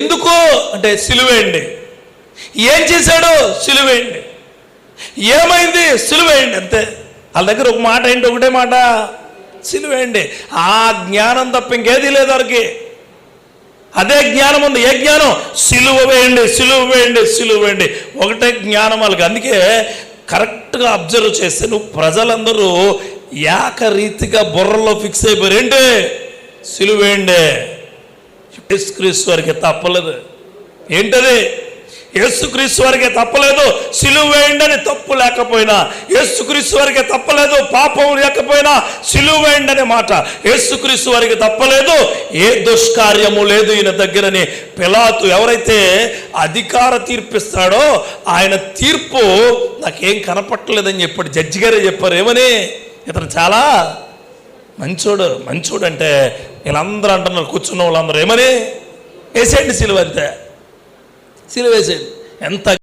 ఎందుకు అంటే సిలువేయండి. ఏం చేశాడు? సిలువేయండి. ఏమైంది? సిలువేయండి. అంతే. వాళ్ళ దగ్గర ఒక మాట ఏంటి? ఒకటే మాట, సిలువేయండి. ఆ జ్ఞానం తప్ప ఇంకేది లేదు వారికి. అదే జ్ఞానం ఉంది. ఏ జ్ఞానం? సిలువ వేయండి, సిలువ వేయండి, సిలువ వేయండి. ఒకటే జ్ఞానం వాళ్ళకి. అందుకే కరెక్ట్గా అబ్జర్వ్ చేస్తే నువ్వు ప్రజలందరూ ఏకరీతిగా బుర్రలో ఫిక్స్ అయిపోయారు. ఏంటి? సిలువ వేయండి. యేసుక్రీస్తు వారికి తప్పలేదు. ఏంటది? యేసుక్రీస్తు వారికి తప్పలేదు. సిలువ వేయండి అని తప్పు లేకపోయినా, యేసుక్రీస్తు వారికి తప్పలేదు పాపం లేకపోయినా సిలువ వేయండి అనే మాట యేసుక్రీస్తు వారికి తప్పలేదు. ఏ దుష్కార్యము లేదు ఈయన దగ్గరని పిలాతు ఎవరైతే అధికార తీర్పిస్తాడో ఆయన తీర్పు నాకేం కనపట్టలేదని చెప్పాడు. జడ్జి గారే చెప్పారు. ఏమని? ఇతను చాలా మంచోడు. మంచోడు అంటే వీళ్ళందరూ అంటున్నారు, కూర్చున్న వాళ్ళందరూ ఏమని? వేసేయండి సిలువ, అంతే. సిలువ వేసేయండి. ఎంత